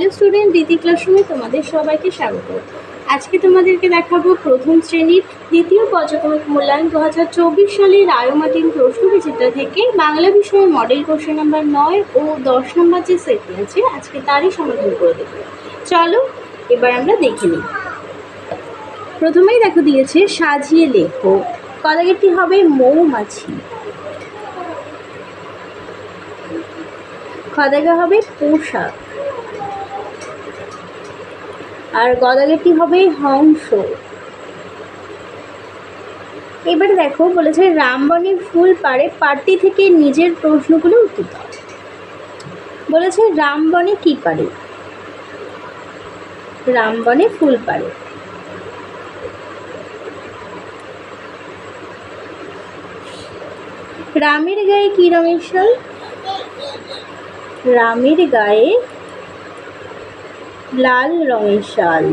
Hello student, রীতি ক্লাসরুমে তোমাদের সবাইকে স্বাগত। আজকে তোমাদেরকে দেখাবো প্রথম শ্রেণীর দ্বিতীয় পর্যায়ক্রমিক মূল্যায়ন 2024 সালের রায়মার্টিন প্রশ্নবিচিত্রা থেকে বাংলা বিষয়ে মডেল কোশ্চেন নাম্বার 9 ও 10 নম্বর যে সেটটি আছে আজকে তারই সমাধান করে দেবো। চলো এবার আমরা দেখে নিই। প্রথমেই দেখো দিয়েছে সাজিয়ে লেখো। কদাগেরটি হবে মৌমাছি, খদাগে হবে পোশাক, আর গদাগেরটি হবে হংস। এবারে দেখো বলেছে রামবনে ফুল পাড়ে, পাড়টি থেকে নিজের প্রশ্নগুলো উত্তর দাও। বলেছে রামবনে কি পাড়ে? রামবনে ফুল পাড়ে। রামের গায়ে কি রঙের শাল? রামের গায়ে লাল রঙের শাল।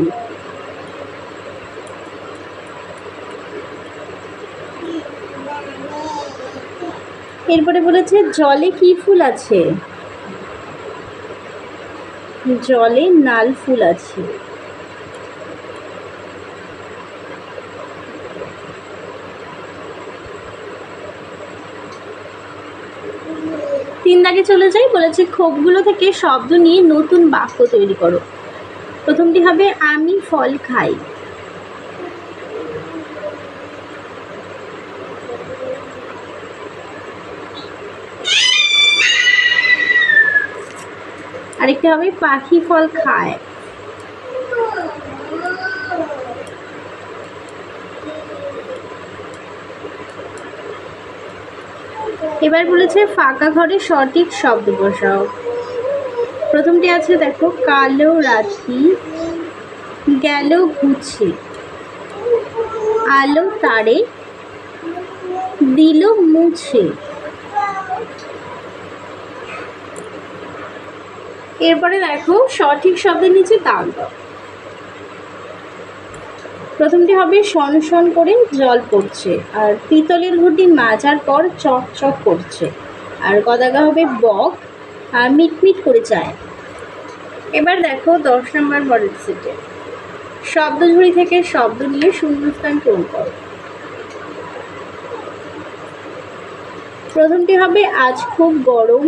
এরপরে বলেছে জলে কি ফুল আছে? জলে নাল ফুল আছে। তিন দাগে চলে যাই। বলেছে ক্ষোভগুলো থেকে শব্দ নিয়ে নতুন বাক্য তৈরি করো। প্রথমটি হবে আমি ফল খাই। আরেকটা হবে পাখি ফল খায়। এবার বলেছে ফাঁকা ঘরে সঠিক শব্দ বসাও। প্রথমটি আছে দেখো কালো রাতি গেল গুছে, আলো তারে দিল মুছে। এরপরে দেখো সঠিক শব্দের নিচে দাগ দাও। প্রথমটি হবে শন শন করে জল পড়ছে, আর পিতলের ঘটি মাজার পর চক চক করছে, আর গদাগা হবে বক আর মিটমিট করে চায়। এবার দেখো 10 নম্বর মডেল সেটে শব্দঝুড়ি থেকে শব্দ নিয়ে শূন্যস্থান পূরণ করো। প্রথমটি হবে আজ খুব গরম,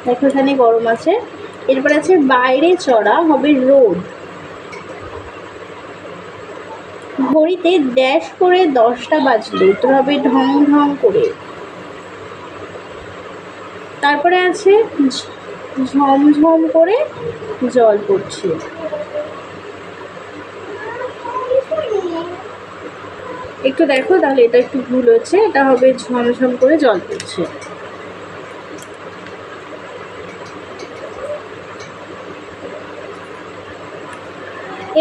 দেখো এখানে গরম আছে। এরপর আছে বাইরে চড়া হবে রোদ, ঘড়িতে ড্যাশ করে 10টা বাজলে, তো হবে ঢং ঢং করে। তারপরে আছে ঝমঝম করে জল পড়ছে। একটু দেখো তাহলে এটা একটু ভুল হচ্ছে, এটা হবে ঝমঝম করে জল পড়ছে।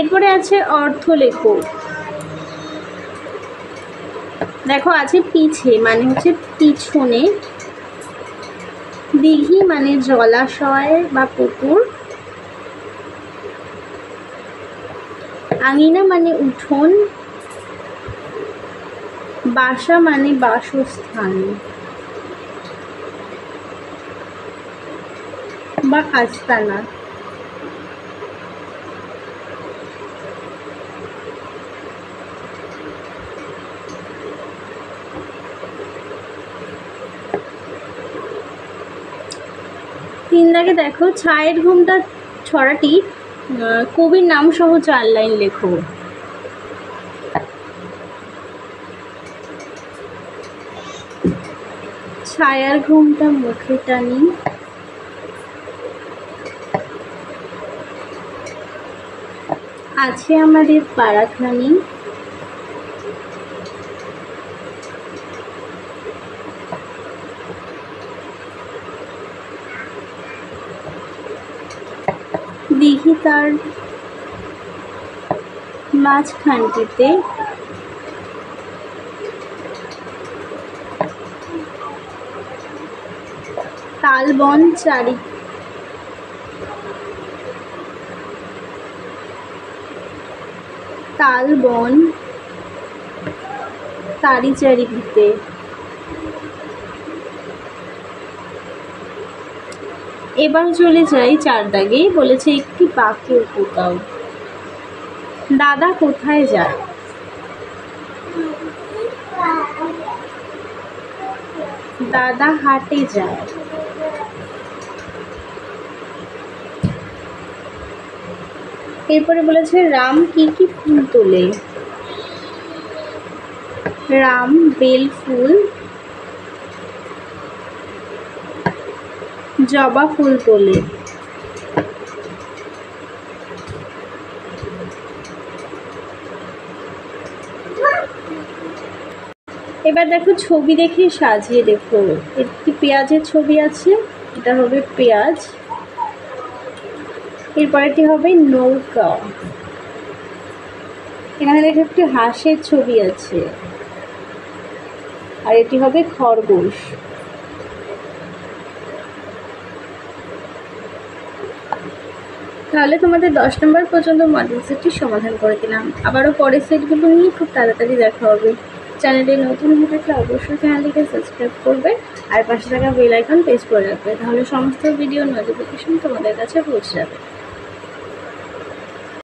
এরপরে আছে অর্থ লেখো। দেখো আছে পিছে মানে হচ্ছে পিছনে, দিঘি মানে জলাশয় বা পুকুর, আঙিনা মানে উঠোন, বাসা মানে বাসস্থান বা আস্তানা। তিন দাগে দেখো ছায়ের ঘুমটা ছড়াটি কবির নাম সহ 4 লাইন লেখো। ছায়ার ঘুমটা মুখে টানি, আছে আমাদের পাড়াখানি, দিঘি তার মাঝখানটিতে, তালবন চারি, তালবন তারি চারিদিকে। এবার চলে যাই 4 দাগে। বলেছে একটি বাক্য কোথাও। দাদা কোথায় যায়? দাদা হাটে যায়। এরপরে বলেছে রাম কি কি ফুল তোলে? রাম বেল ফুল, জবা ফুল তোলে। এবার দেখো ছবি দেখে সাজিয়ে দেখো। একটি পেঁয়াজের ছবি আছে, এটা হবে পেঁয়াজ। এরপরেটি হবে নৌকা। এখানে দেখো একটি হাঁসের ছবি আছে, আর এটি হবে খরগোশ। তাহলে তোমাদের 10 নম্বর পর্যন্ত মডেল সেটটি সমাধান করে দিলাম। আবারও পরের সেটগুলো নিয়ে খুব তাড়াতাড়ি দেখা হবে। চ্যানেলে নতুন হয়ে থাকলে অবশ্যই চ্যানেলটিকে সাবস্ক্রাইব করবে আর পাশে থাকা বেল আইকন প্রেস করে রাখবে, তাহলে সমস্ত ভিডিও নোটিফিকেশন তোমাদের কাছে পৌঁছে যাবে।